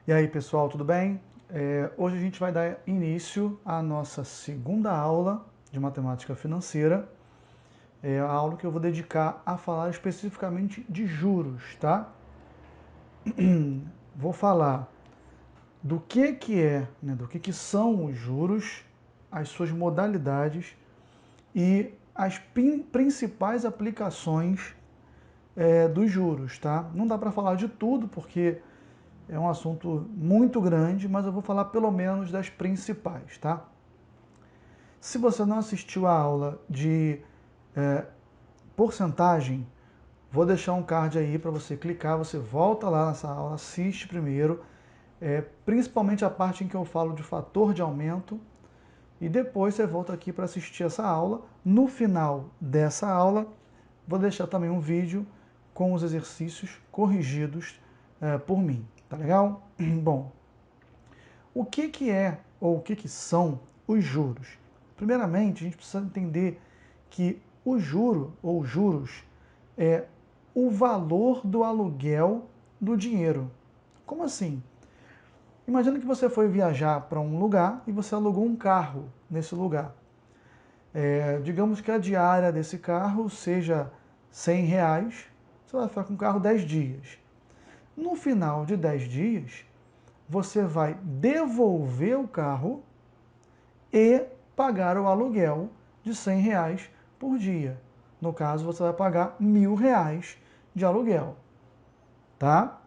E aí, pessoal, tudo bem? Hoje a gente vai dar início à nossa segunda aula de matemática financeira. É a aula que eu vou dedicar a falar especificamente de juros, tá? Vou falar do que é, né, do que são os juros, as suas modalidades e as principais aplicações dos juros, tá? Não dá para falar de tudo porque é um assunto muito grande, mas eu vou falar pelo menos das principais, tá? Se você não assistiu a aula de porcentagem, vou deixar um card aí para você clicar, você volta lá nessa aula, assiste primeiro, principalmente a parte em que eu falo de fator de aumento, e depois você volta aqui para assistir essa aula. No final dessa aula, vou deixar também um vídeo com os exercícios corrigidos por mim, tá legal? Bom, o que é ou o que são os juros? Primeiramente, a gente precisa entender que o juro ou juros é o valor do aluguel do dinheiro. Como assim? Imagina que você foi viajar para um lugar e você alugou um carro nesse lugar. Digamos que a diária desse carro seja R$ 100, você vai ficar com o carro 10 dias. No final de 10 dias, você vai devolver o carro e pagar o aluguel de R$ 100 por dia. No caso, você vai pagar R$ 1.000 de aluguel, tá?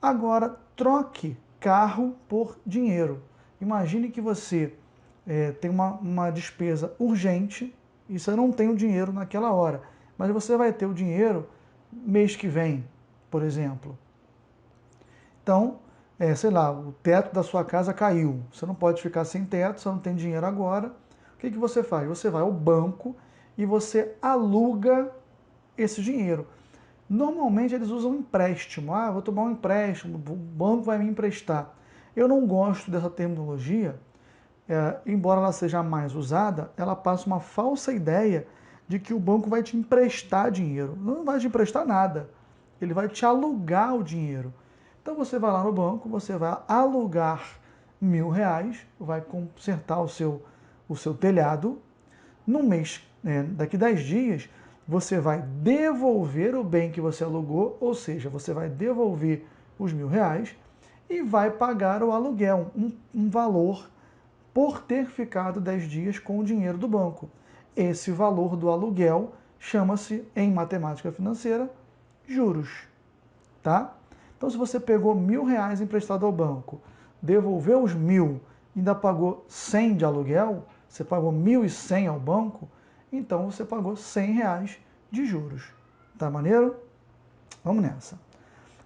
Agora, troque carro por dinheiro. Imagine que você tem uma despesa urgente e você não tem o dinheiro naquela hora, mas você vai ter o dinheiro mês que vem, por exemplo. Então, sei lá, o teto da sua casa caiu. Você não pode ficar sem teto, você não tem dinheiro agora. O que você faz? Você vai ao banco e você aluga esse dinheiro. Normalmente eles usam empréstimo. Ah, vou tomar um empréstimo, o banco vai me emprestar. Eu não gosto dessa terminologia, embora ela seja mais usada, ela passa uma falsa ideia de que o banco vai te emprestar dinheiro. Não vai te emprestar nada. Ele vai te alugar o dinheiro. Então você vai lá no banco, você vai alugar R$ 1.000, vai consertar o seu telhado. No mês, daqui 10 dias, você vai devolver o bem que você alugou, ou seja, você vai devolver os R$ 1.000 e vai pagar o aluguel, um valor por ter ficado 10 dias com o dinheiro do banco. Esse valor do aluguel chama-se, em matemática financeira, juros, tá? Então, se você pegou R$ 1.000 emprestado ao banco, devolveu os 1.000 e ainda pagou 100 de aluguel, você pagou 1.100 ao banco, então você pagou R$ 100 de juros. Tá maneiro? Vamos nessa.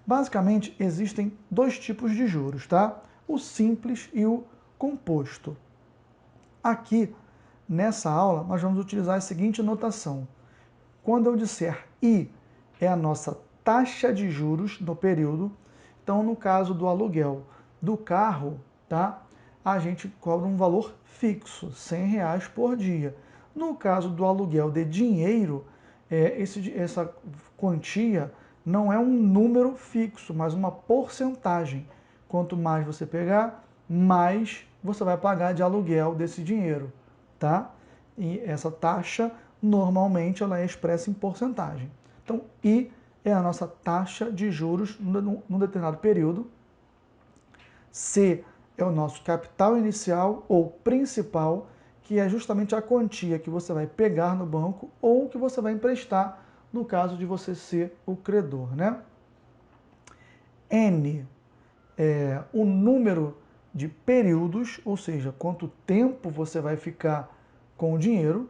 Basicamente, existem dois tipos de juros, tá? O simples e o composto. Aqui, nessa aula, nós vamos utilizar a seguinte notação. Quando eu disser I, é a nossa taxa de juros no período. Então, no caso do aluguel do carro, tá? A gente cobra um valor fixo, R$ 100 por dia. No caso do aluguel de dinheiro, essa quantia não é um número fixo, mas uma porcentagem. Quanto mais você pegar, mais você vai pagar de aluguel desse dinheiro, tá? E essa taxa, normalmente, ela é expressa em porcentagem. Então, I é a nossa taxa de juros num determinado período. C é o nosso capital inicial ou principal, que é justamente a quantia que você vai pegar no banco ou que você vai emprestar, no caso de você ser o credor, né? N é o número de períodos, ou seja, quanto tempo você vai ficar com o dinheiro.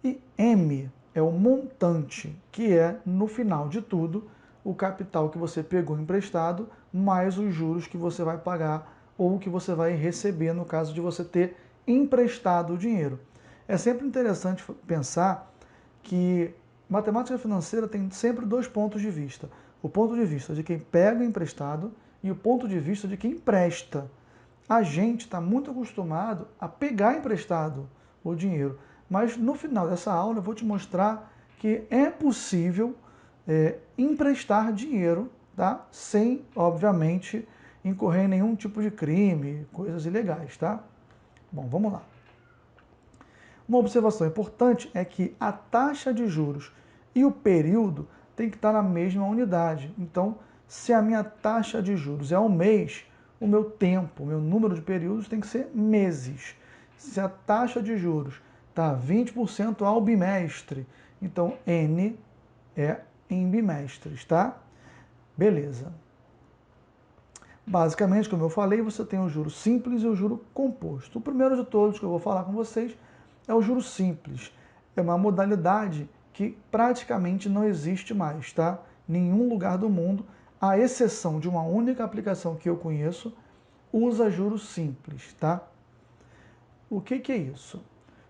E M é o montante, que é, no final de tudo, o capital que você pegou emprestado, mais os juros que você vai pagar ou que você vai receber no caso de você ter emprestado o dinheiro. É sempre interessante pensar que matemática financeira tem sempre dois pontos de vista. O ponto de vista de quem pega emprestado e o ponto de vista de quem empresta. A gente está muito acostumado a pegar emprestado o dinheiro, mas no final dessa aula eu vou te mostrar que é possível emprestar dinheiro, tá? Sem, obviamente, incorrer em nenhum tipo de crime, coisas ilegais, tá? Bom, vamos lá. Uma observação importante é que a taxa de juros e o período tem que estar na mesma unidade. Então, se a minha taxa de juros é um mês, o meu tempo, o meu número de períodos tem que ser meses. Se a taxa de juros está 20% ao bimestre, então N é em bimestres, tá? Beleza. Basicamente, como eu falei, você tem o juro simples e o juro composto. O primeiro de todos que eu vou falar com vocês é o juro simples. É uma modalidade que praticamente não existe mais, tá? Em nenhum lugar do mundo, à exceção de uma única aplicação que eu conheço, usa juros simples, tá? O que é isso?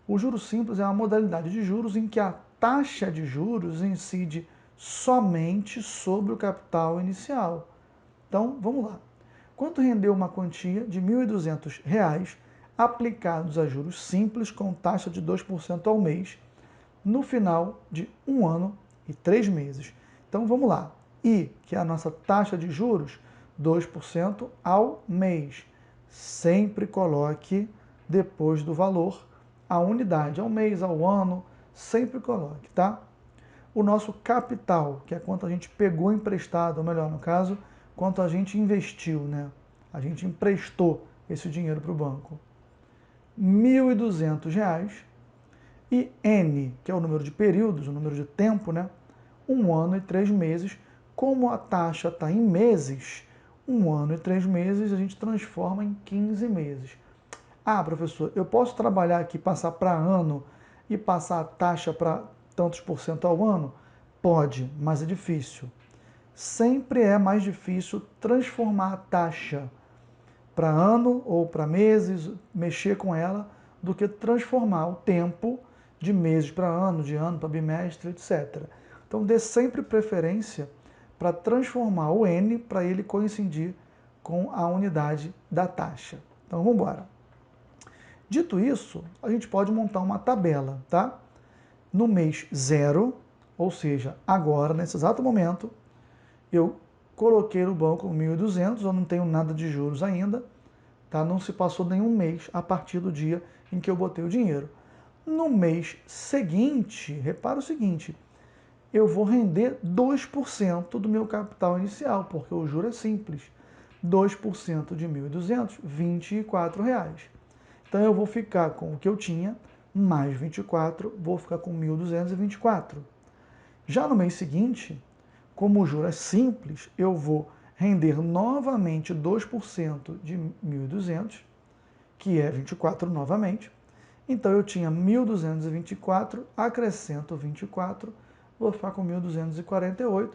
O juro simples é uma modalidade de juros em que a taxa de juros incide somente sobre o capital inicial. Então, vamos lá. Quanto rendeu uma quantia de R$ 1.200 aplicados a juros simples com taxa de 2% ao mês no final de 1 ano e 3 meses? Então vamos lá. I, que é a nossa taxa de juros, 2% ao mês. Sempre coloque depois do valor a unidade, ao mês, ao ano, sempre coloque, tá? O nosso capital, que é quanto a gente pegou emprestado, ou melhor, no caso, quanto a gente investiu, né? A gente emprestou esse dinheiro para o banco. R$ 1.200 e N, que é o número de períodos, o número de tempo, né? 1 ano e 3 meses. Como a taxa está em meses, 1 ano e 3 meses a gente transforma em 15 meses. Ah, professor, eu posso trabalhar aqui, passar para ano e passar a taxa para tantos por cento ao ano? Pode, mas é difícil. Sempre é mais difícil transformar a taxa para ano ou para meses, mexer com ela, do que transformar o tempo de meses para ano, de ano para bimestre, etc. Então dê sempre preferência para transformar o N para ele coincidir com a unidade da taxa. Então vamos embora. Dito isso, a gente pode montar uma tabela, tá? No mês 0, ou seja, agora, nesse exato momento, eu coloquei no banco 1.200, eu não tenho nada de juros ainda, tá? Não se passou nenhum mês a partir do dia em que eu botei o dinheiro. No mês seguinte, repara o seguinte, eu vou render 2% do meu capital inicial, porque o juro é simples. 2% de 1.200, R$ 24. Então eu vou ficar com o que eu tinha, mais 24, vou ficar com 1.224. Já no mês seguinte, como o juro é simples, eu vou render novamente 2% de 1.200, que é 24 novamente. Então eu tinha 1.224, acrescento 24, vou ficar com 1.248.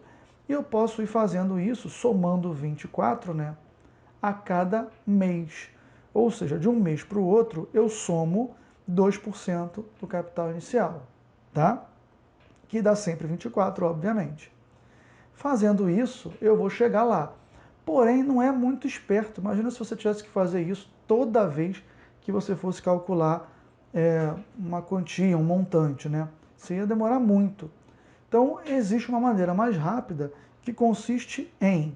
E eu posso ir fazendo isso, somando 24, né, a cada mês. Ou seja, de um mês para o outro, eu somo 2% do capital inicial, tá? Que dá sempre 24, obviamente. Fazendo isso, eu vou chegar lá. Porém, não é muito esperto. Imagina se você tivesse que fazer isso toda vez que você fosse calcular uma quantia, um montante, né? Isso ia demorar muito. Então, existe uma maneira mais rápida que consiste em,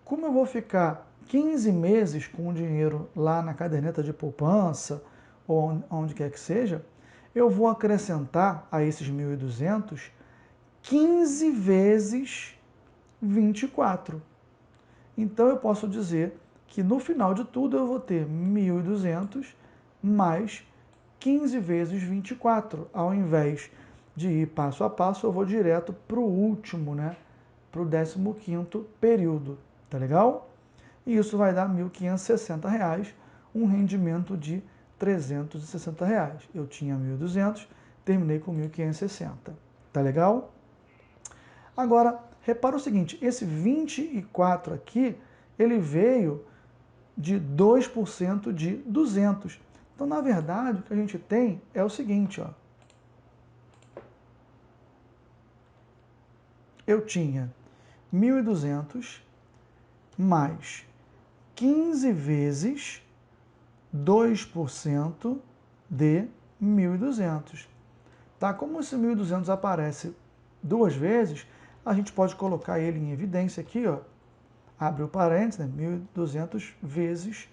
como eu vou ficar 15 meses com o dinheiro lá na caderneta de poupança, ou onde quer que seja, eu vou acrescentar a esses 1.200 15 vezes 24. Então eu posso dizer que no final de tudo eu vou ter 1.200 mais 15 vezes 24. Ao invés de ir passo a passo, eu vou direto para o último, né? Para o 15º período. Tá legal? E isso vai dar R$ 1.560, um rendimento de R$ 360. Eu tinha 1.200, terminei com 1.560. Tá legal? Agora, repara o seguinte, esse 24 aqui, ele veio de 2% de 200. Então, na verdade, o que a gente tem é o seguinte, ó. Eu tinha 1.200 mais 15 vezes 2% de 1.200. Tá? Como esse 1.200 aparece duas vezes, a gente pode colocar ele em evidência aqui, ó. abre o parênteses, né? 1.200 vezes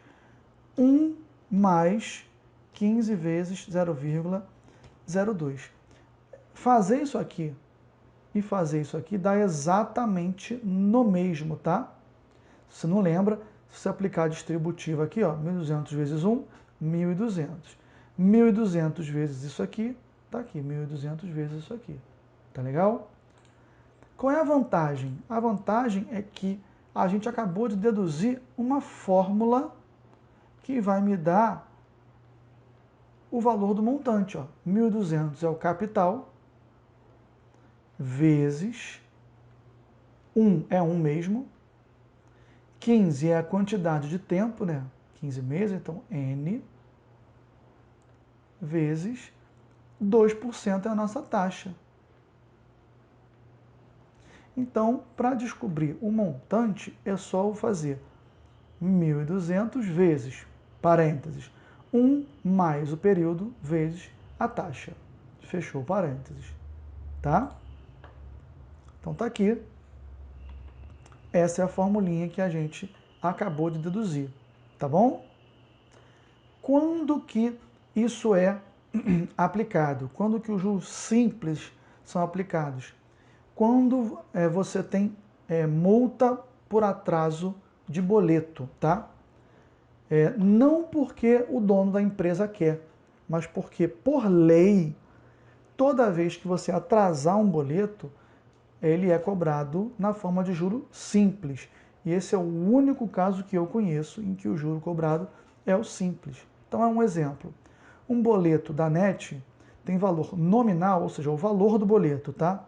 1 mais 15 vezes 0,02. Fazer isso aqui e fazer isso aqui dá exatamente no mesmo, tá? Se você não lembra, se você aplicar a distributiva aqui, ó, 1.200 vezes 1, 1.200. 1.200 vezes isso aqui, tá aqui, 1.200 vezes isso aqui. Tá legal? Qual é a vantagem? A vantagem é que a gente acabou de deduzir uma fórmula que vai me dar o valor do montante. 1.200 é o capital, vezes 1 é 1 mesmo, 15 é a quantidade de tempo, né? 15 meses, então N, vezes 2% é a nossa taxa. Então, para descobrir o montante, é só eu fazer 1.200 vezes, parênteses, 1 mais o período vezes a taxa. Fechou parênteses, tá? Então tá aqui. Essa é a formulinha que a gente acabou de deduzir, tá bom? Quando que isso é aplicado? Quando que os juros simples são aplicados? Quando você tem multa por atraso de boleto, tá? Não porque o dono da empresa quer, mas porque, por lei, toda vez que você atrasar um boleto, ele é cobrado na forma de juro simples. E esse é o único caso que eu conheço em que o juro cobrado é o simples. Então é um exemplo. Um boleto da NET tem valor nominal, ou seja, o valor do boleto, tá?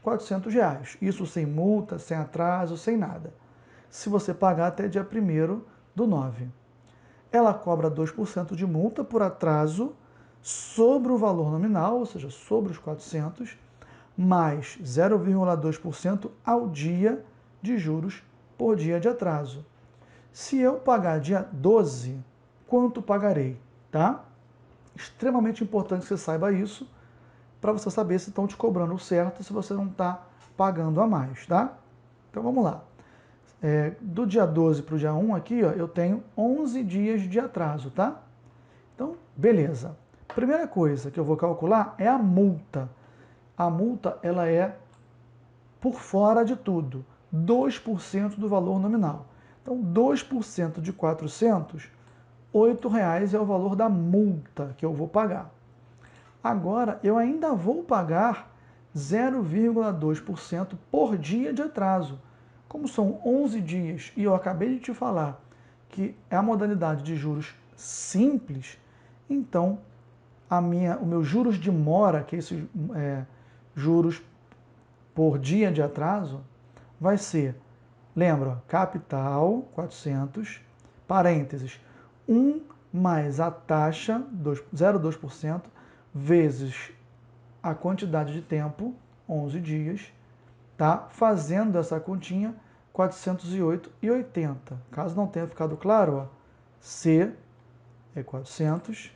R$400. Isso sem multa, sem atraso, sem nada. Se você pagar até dia 1º do 9. Ela cobra 2% de multa por atraso sobre o valor nominal, ou seja, sobre os 400, mais 0,2% ao dia de juros por dia de atraso. Se eu pagar dia 12, quanto pagarei? Tá? Extremamente importante que você saiba isso, para você saber se estão te cobrando o certo, se você não está pagando a mais, tá? Então vamos lá. Do dia 12 para o dia 1 aqui, ó, eu tenho 11 dias de atraso, tá? Então, beleza. Primeira coisa que eu vou calcular é a multa. A multa, ela é por fora de tudo, 2% do valor nominal. Então, 2% de 400, R$8 é o valor da multa que eu vou pagar. Agora, eu ainda vou pagar 0,2% por dia de atraso. Como são 11 dias e eu acabei de te falar que é a modalidade de juros simples, então o meu juros de mora, que é esses juros por dia de atraso, vai ser, lembra, capital 400, parênteses, 1 mais a taxa 0,2% vezes a quantidade de tempo, 11 dias, tá? Fazendo essa continha, 408,80. Caso não tenha ficado claro, ó, C é 400,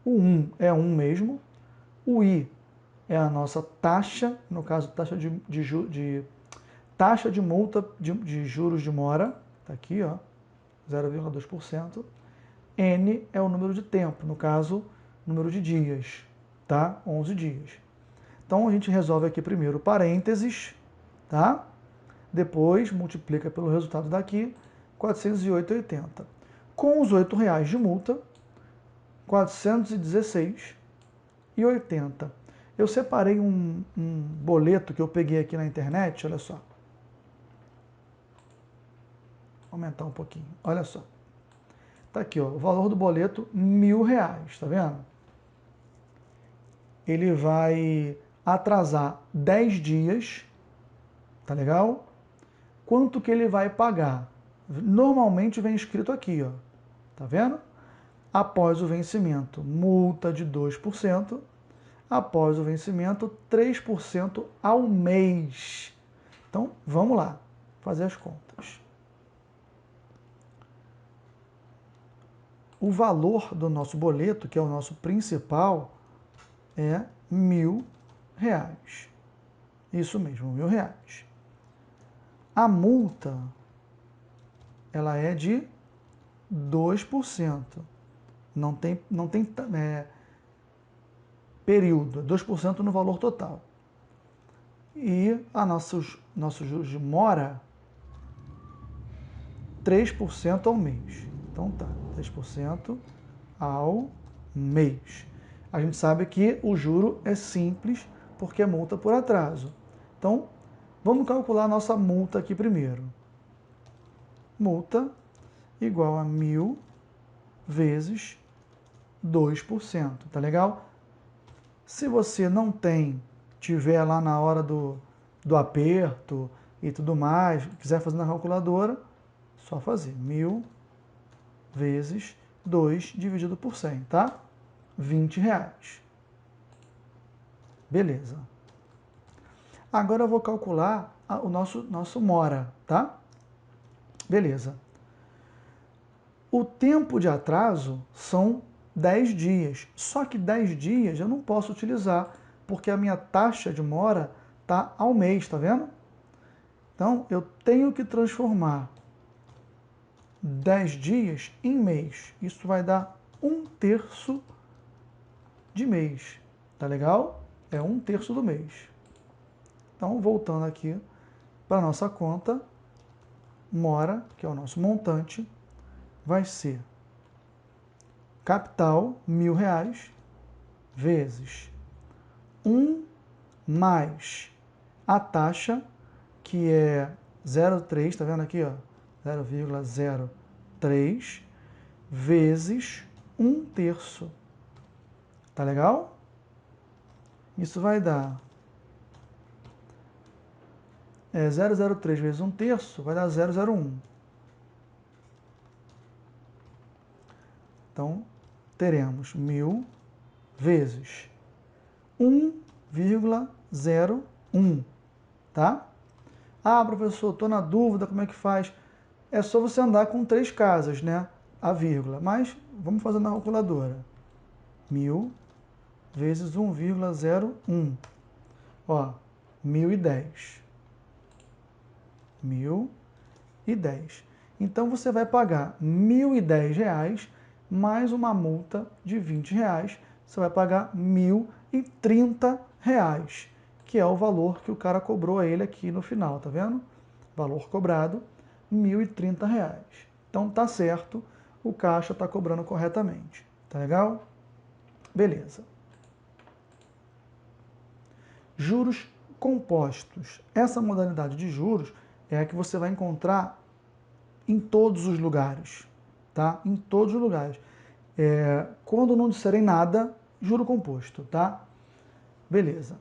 o 1 é 1 mesmo, o I é a nossa taxa, no caso, taxa de multa de juros de mora, tá aqui, ó, 0,2%. N é o número de tempo, no caso, número de dias, tá? 11 dias. Então a gente resolve aqui primeiro parênteses, tá? Depois multiplica pelo resultado daqui, 408,80. Com os R$8 de multa, 416,80. Eu separei um boleto que eu peguei aqui na internet, olha só. Vou aumentar um pouquinho, olha só. Tá aqui, ó, o valor do boleto, R$1.000, tá vendo? Ele vai atrasar 10 dias, tá legal? Quanto que ele vai pagar? Normalmente vem escrito aqui, ó, tá vendo? Após o vencimento, multa de 2%, após o vencimento, 3% ao mês. Então, vamos lá, fazer as contas. O valor do nosso boleto, que é o nosso principal, é R$1.000. Isso mesmo, R$1.000. A multa ela é de 2%. Não tem período, 2% no valor total. E a nossos juros de mora, 3% ao mês. Então tá, 3% ao mês. A gente sabe que o juro é simples porque é multa por atraso. Então, vamos calcular a nossa multa aqui primeiro. Multa igual a 1.000 vezes 2%, tá legal? Se você não tiver lá na hora do aperto e tudo mais, quiser fazer na calculadora, só fazer 1.000 vezes 2 dividido por 100, tá? R$20. Beleza. Agora eu vou calcular o nosso mora, tá? Beleza. O tempo de atraso são 10 dias. Só que 10 dias eu não posso utilizar, porque a minha taxa de mora está ao mês, tá vendo? Então, eu tenho que transformar 10 dias em mês. Isso vai dar 1/3 de mês. Tá legal? É 1/3 do mês. Então, voltando aqui para a nossa conta, mora, que é o nosso montante, vai ser capital, R$1.000, vezes 1 mais a taxa, que é 0,3, tá vendo aqui, ó? 0,03 vezes 1/3. Tá legal? Isso vai dar 0,03 vezes 1/3 vai dar 0,01. Então, teremos 1.000 vezes 1,01, tá? Ah, professor, estou na dúvida, como é que faz? É só você andar com 3 casas, né? A vírgula. Mas vamos fazer na calculadora. 1.000 vezes 1,01. Ó, 1.010. 1.010. Então você vai pagar R$1.010 mais uma multa de R$20. Você vai pagar R$1.030, que é o valor que o cara cobrou a ele aqui no final, tá vendo? Valor cobrado, R$1.030. Então tá certo, o caixa está cobrando corretamente. Tá legal? Beleza. Juros compostos. Essa modalidade de juros é a que você vai encontrar em todos os lugares, tá? Em todos os lugares. Quando não disserem nada, juro composto, tá? Beleza.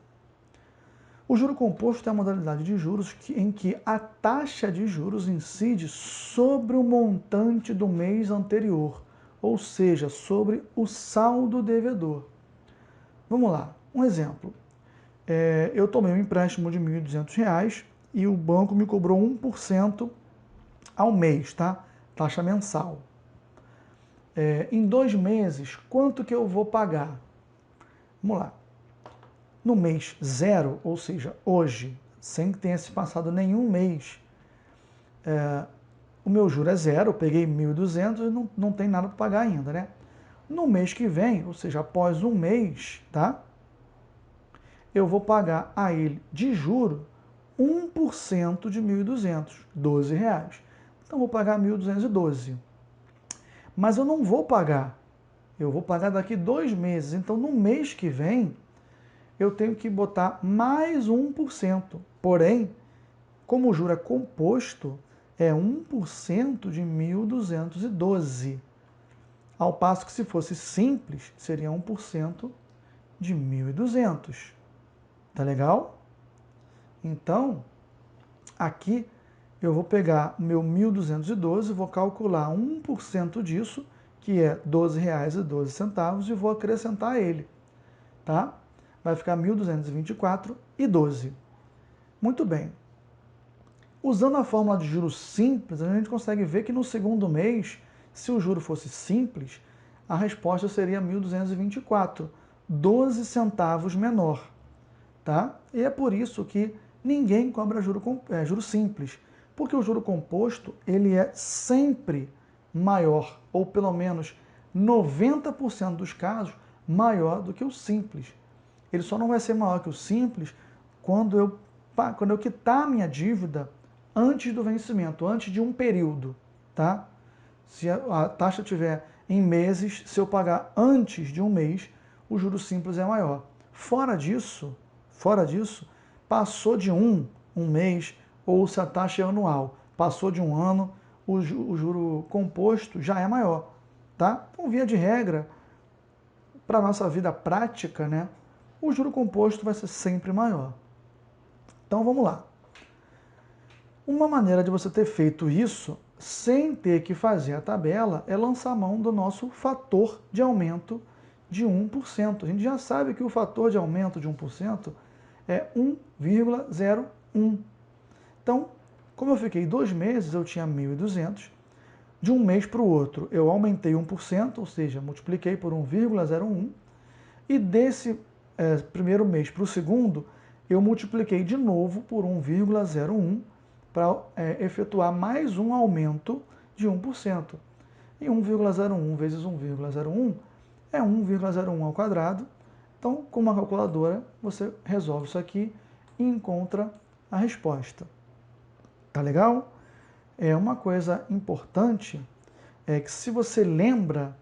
O juro composto é a modalidade de juros em que a taxa de juros incide sobre o montante do mês anterior, ou seja, sobre o saldo devedor. Vamos lá, um exemplo. Eu tomei um empréstimo de R$1.200 e o banco me cobrou 1% ao mês, tá? Taxa mensal. Em 2 meses, quanto que eu vou pagar? Vamos lá. No mês 0, ou seja, hoje, sem que tenha se passado nenhum mês, o meu juro é 0, eu peguei 1.200 e não tem nada para pagar ainda, né? No mês que vem, ou seja, após um mês, tá? Eu vou pagar a ele de juro 1% de 1.200, R$12. Então, vou pagar 1.212. Mas eu não vou pagar. Eu vou pagar daqui 2 meses. Então, no mês que vem, eu tenho que botar mais 1%. Porém, como o juro é composto, é 1% de 1.212. Ao passo que se fosse simples, seria 1% de 1.200. Tá legal? Então, aqui eu vou pegar meu 1.212, vou calcular 1% disso, que é R$12,12, e vou acrescentar ele, tá? Vai ficar 1.224,12. Muito bem. Usando a fórmula de juros simples, a gente consegue ver que no segundo mês, se o juro fosse simples, a resposta seria 1.224, 12 centavos menor, tá? E é por isso que ninguém cobra juro simples, Porque o juro composto, ele é sempre maior, ou pelo menos 90% dos casos, maior do que o simples. Ele só não vai ser maior que o simples quando eu quitar a minha dívida antes do vencimento, antes de um período, tá? Se a taxa estiver em meses, se eu pagar antes de um mês, o juro simples é maior. Fora disso, passou de um mês, ou se a taxa é anual, passou de um ano, o juro composto já é maior, tá? Então, via de regra, para a nossa vida prática, né, o juro composto vai ser sempre maior. Então, vamos lá. Uma maneira de você ter feito isso sem ter que fazer a tabela é lançar mão do nosso fator de aumento de 1%. A gente já sabe que o fator de aumento de 1% é 1,01. Então, como eu fiquei 2 meses, eu tinha 1.200. De um mês para o outro, eu aumentei 1%, ou seja, multipliquei por 1,01. E desse primeiro mês para o segundo, eu multipliquei de novo por 1,01 para efetuar mais um aumento de 1%. E 1,01 vezes 1,01 é 1,01 ao quadrado. Então, com uma calculadora, você resolve isso aqui e encontra a resposta. Tá legal? É uma coisa importante é que, se você lembra,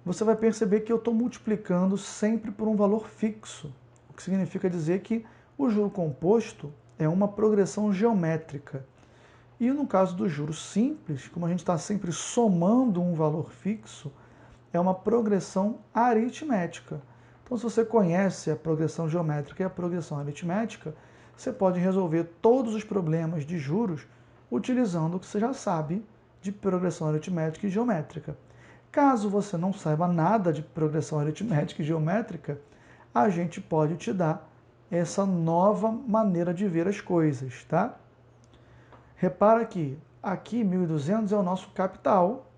você vai perceber que eu estou multiplicando sempre por um valor fixo, o que significa dizer que o juro composto é uma progressão geométrica. E no caso do juro simples, como a gente está sempre somando um valor fixo, é uma progressão aritmética. Então, se você conhece a progressão geométrica e a progressão aritmética, você pode resolver todos os problemas de juros utilizando o que você já sabe de progressão aritmética e geométrica. Caso você não saiba nada de progressão aritmética e geométrica, a gente pode te dar essa nova maneira de ver as coisas, tá? Repara que aqui 1.200 é o nosso capital,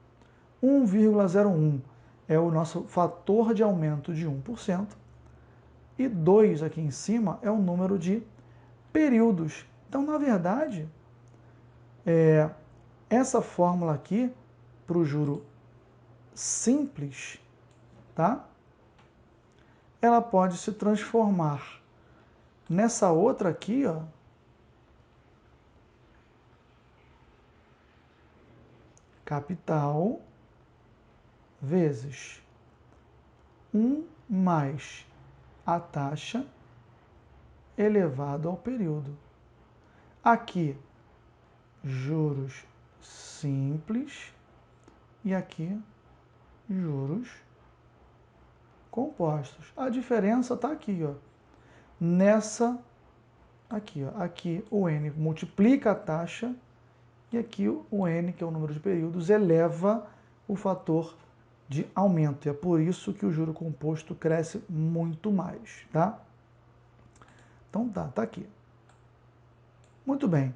1,01 é o nosso fator de aumento de 1%, e 2 aqui em cima é o número de períodos. Então, na verdade, essa fórmula aqui, para o juro simples, tá? Ela pode se transformar nessa outra aqui, ó, capital vezes 1 mais a taxa elevado ao período. Aqui, juros simples e aqui, juros compostos. A diferença está aqui, ó. Nessa aqui, ó. Aqui o N multiplica a taxa e aqui o N, que é o número de períodos, eleva o fator de aumento. E é por isso que o juro composto cresce muito mais, tá? Então tá aqui. Muito bem.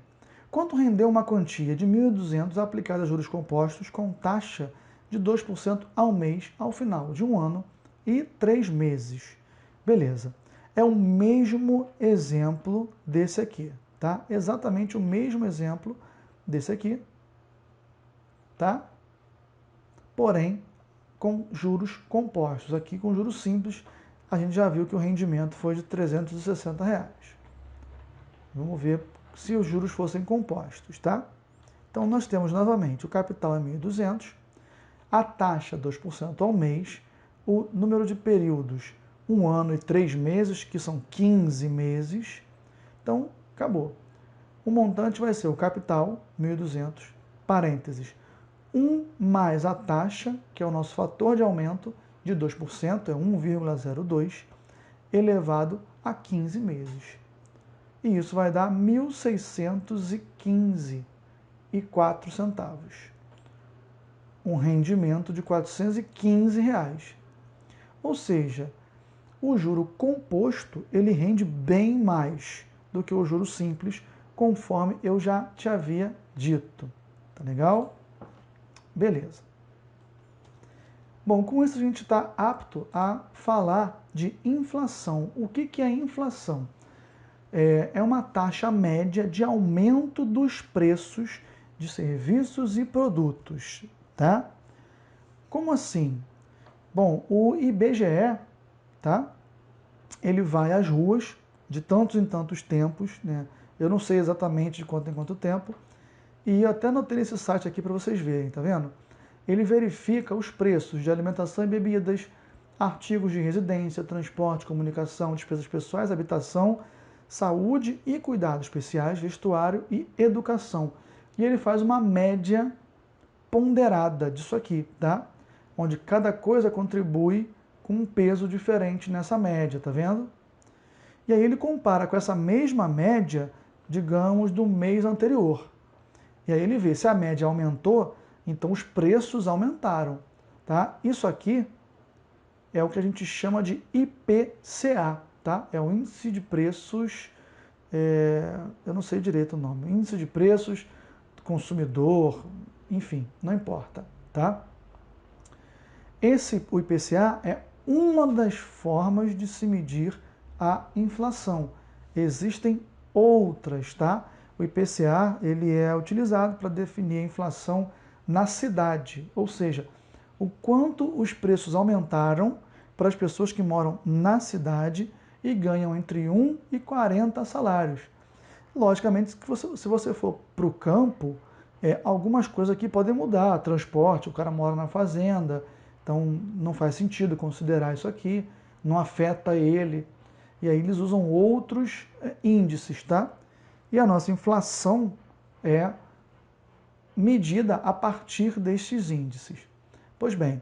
Quanto rendeu uma quantia de 1.200 aplicada a juros compostos com taxa de 2% ao mês ao final de um ano e 3 meses? Beleza. É o mesmo exemplo desse aqui, tá? Exatamente o mesmo exemplo desse aqui, tá? Porém, com juros compostos. Aqui, com juros simples, a gente já viu que o rendimento foi de R$360. Vamos ver se os juros fossem compostos, tá? Então, nós temos novamente o capital é 1.200, a taxa 2% ao mês, o número de períodos 1 ano e 3 meses, que são 15 meses. Então, acabou. O montante vai ser o capital, 1.200, parênteses, 1 mais a taxa, que é o nosso fator de aumento, de 2%, é 1,02, elevado a 15 meses. E isso vai dar R$ 1.615,04. Um rendimento de R$ 415. Ou seja, o juro composto, ele rende bem mais do que o juro simples, conforme eu já te havia dito. Tá legal? Beleza. Bom, com isso a gente está apto a falar de inflação. O que é inflação? é uma taxa média de aumento dos preços de serviços e produtos, tá? Como assim? Bom, o IBGE, tá? Ele vai às ruas de tantos em tantos tempos, né? Eu não sei exatamente de quanto em quanto tempo, e eu até anotei esse site aqui para vocês verem, tá vendo? Ele verifica os preços de alimentação e bebidas, artigos de residência, transporte, comunicação, despesas pessoais, habitação, saúde e cuidados especiais, vestuário e educação. E ele faz uma média ponderada disso aqui, tá? Onde cada coisa contribui com um peso diferente nessa média, tá vendo? E aí ele compara com essa mesma média, digamos, do mês anterior. E aí ele vê se a média aumentou, então os preços aumentaram, tá? Isso aqui é o que a gente chama de IPCA, tá? É o índice de preços, eu não sei direito o nome, índice de preços do consumidor, enfim, não importa, tá? O IPCA é uma das formas de se medir a inflação. Existem outras, tá? O IPCA ele é utilizado para definir a inflação na cidade, ou seja, o quanto os preços aumentaram para as pessoas que moram na cidade e ganham entre 1 e 40 salários. Logicamente, se você for para o campo, algumas coisas aqui podem mudar. Transporte, o cara mora na fazenda, então não faz sentido considerar isso aqui, não afeta ele. E aí eles usam outros índices, tá? E a nossa inflação é medida a partir destes índices. Pois bem,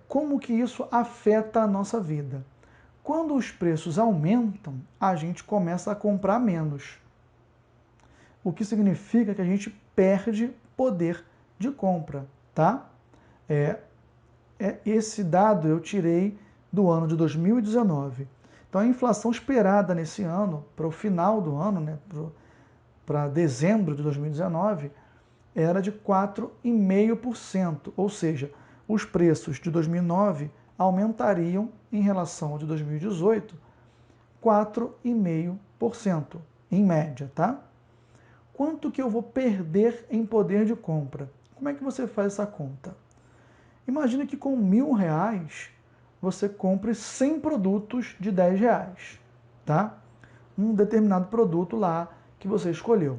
como que isso afeta a nossa vida? Quando os preços aumentam, a gente começa a comprar menos. O que significa que a gente perde poder de compra, tá? Esse dado eu tirei do ano de 2019. Então a inflação esperada nesse ano, para o final do ano, né, para dezembro de 2019, era de 4,5%, ou seja, os preços de 2009 aumentariam em relação ao de 2018 4,5%, em média, tá? Quanto que eu vou perder em poder de compra? Como é que você faz essa conta? Imagina que com R$1.000 você compre 100 produtos de R$10, tá? Um determinado produto lá que você escolheu.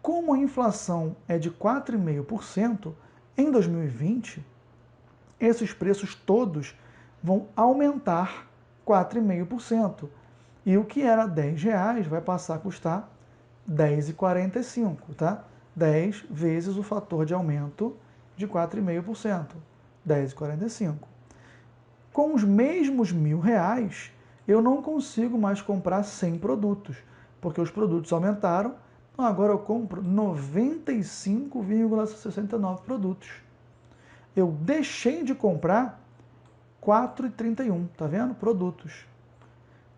Como a inflação é de 4,5%, em 2020, esses preços todos vão aumentar 4,5%. E o que era R$10 vai passar a custar R$10,45, tá? 10 vezes o fator de aumento de 4,5%, R$10,45. Com os mesmos R$1.000, eu não consigo mais comprar 100 produtos, porque os produtos aumentaram, então agora eu compro 95,69 produtos. Eu deixei de comprar 4,31, tá vendo? Produtos.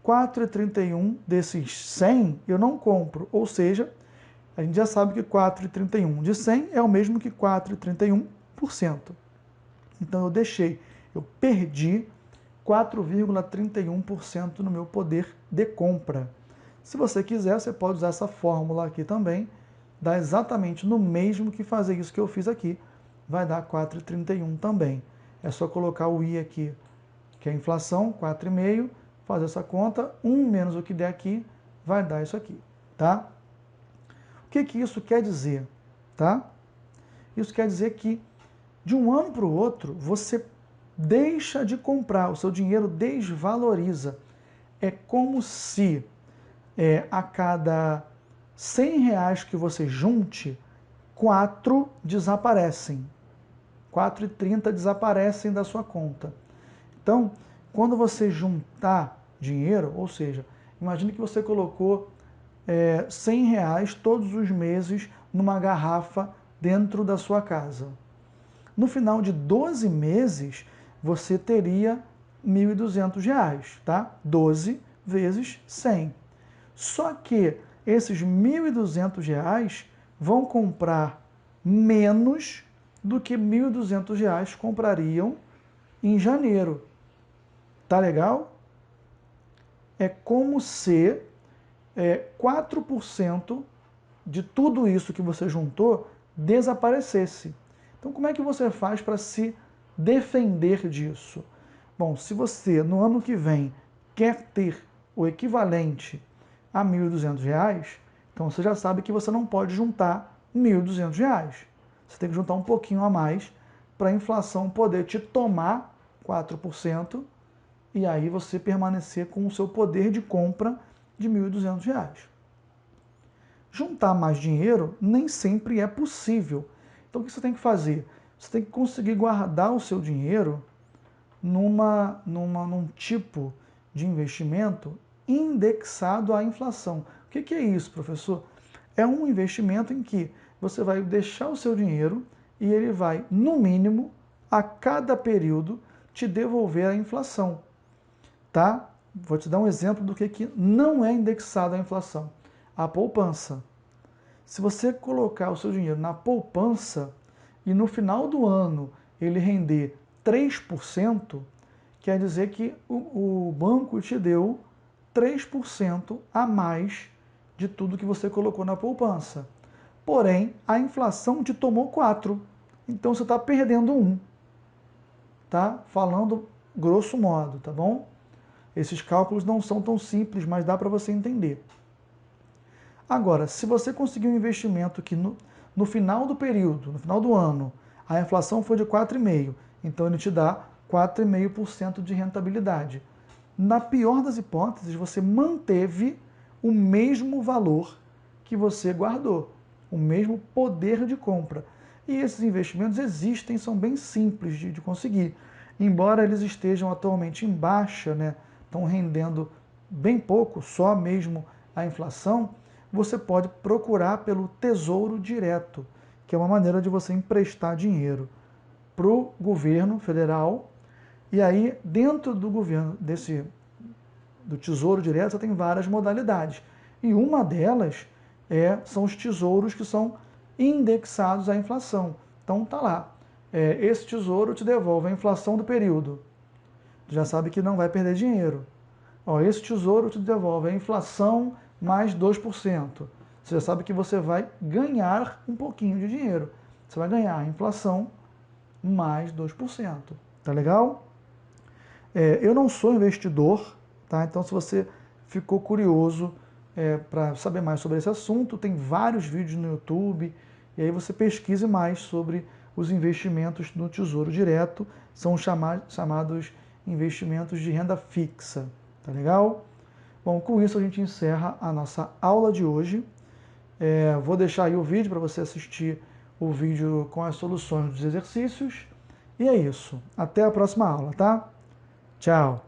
4,31 desses 100 eu não compro, ou seja, a gente já sabe que 4,31 de 100 é o mesmo que 4,31%. Então eu perdi 4,31% no meu poder de compra. Se você quiser, você pode usar essa fórmula aqui também, dá exatamente no mesmo que fazer isso que eu fiz aqui, vai dar 4,31 também. É só colocar o I aqui, que é a inflação, 4,5, fazer essa conta, 1 menos o que der aqui, vai dar isso aqui, tá? O que que isso quer dizer, tá? Isso quer dizer que de um ano para o outro, você deixa de comprar, o seu dinheiro desvaloriza. É como se a cada R$100 que você junte, 4 desaparecem. 4,30 desaparecem da sua conta. Então, quando você juntar dinheiro, ou seja, imagine que você colocou R$100 todos os meses numa garrafa dentro da sua casa. No final de 12 meses, você teria R$1.200, tá? 12 vezes 100. Só que esses R$1.200 vão comprar menos do que R$1.200 comprariam em janeiro. Tá legal? é como se 4% de tudo isso que você juntou desaparecesse. Então, como é que você faz para se defender disso? Bom, se você, no ano que vem, quer ter o equivalente a R$ 1.200, então você já sabe que você não pode juntar R$ 1.200. Você tem que juntar um pouquinho a mais para a inflação poder te tomar 4% e aí você permanecer com o seu poder de compra de R$ 1.200. Juntar mais dinheiro nem sempre é possível. Então o que você tem que fazer? Você tem que conseguir guardar o seu dinheiro num tipo de investimento indexado à inflação. O que é isso, professor? É um investimento em que você vai deixar o seu dinheiro e ele vai, no mínimo, a cada período, te devolver a inflação. Tá? Vou te dar um exemplo do que não é indexado à inflação. A poupança. Se você colocar o seu dinheiro na poupança e no final do ano ele render 3%, quer dizer que o banco te deu 3% a mais de tudo que você colocou na poupança. Porém, a inflação te tomou 4%. Então você está perdendo 1%. Tá? Falando grosso modo, tá bom? Esses cálculos não são tão simples, mas dá para você entender. Agora, se você conseguir um investimento que no final do período, no final do ano, a inflação foi de 4,5%, então ele te dá 4,5% de rentabilidade. Na pior das hipóteses, você manteve o mesmo valor que você guardou, o mesmo poder de compra. E esses investimentos existem, são bem simples de conseguir. Embora eles estejam atualmente em baixa, né, estão rendendo bem pouco, só mesmo a inflação, você pode procurar pelo Tesouro Direto, que é uma maneira de você emprestar dinheiro para o governo federal. E aí, dentro do governo do Tesouro Direto, você tem várias modalidades. E uma delas são os tesouros que são indexados à inflação. Então tá lá, esse tesouro te devolve a inflação do período. Já sabe que não vai perder dinheiro. Esse tesouro te devolve a inflação mais 2%. Você já sabe que você vai ganhar um pouquinho de dinheiro. Você vai ganhar a inflação mais 2%. Tá legal? Eu não sou investidor, tá? Então se você ficou curioso para saber mais sobre esse assunto, tem vários vídeos no YouTube, e aí você pesquise mais sobre os investimentos no Tesouro Direto, são os chamados investimentos de renda fixa, tá legal? Bom, com isso a gente encerra a nossa aula de hoje. Vou deixar aí o vídeo para você assistir o vídeo com as soluções dos exercícios. E é isso. Até a próxima aula, tá? Tchau!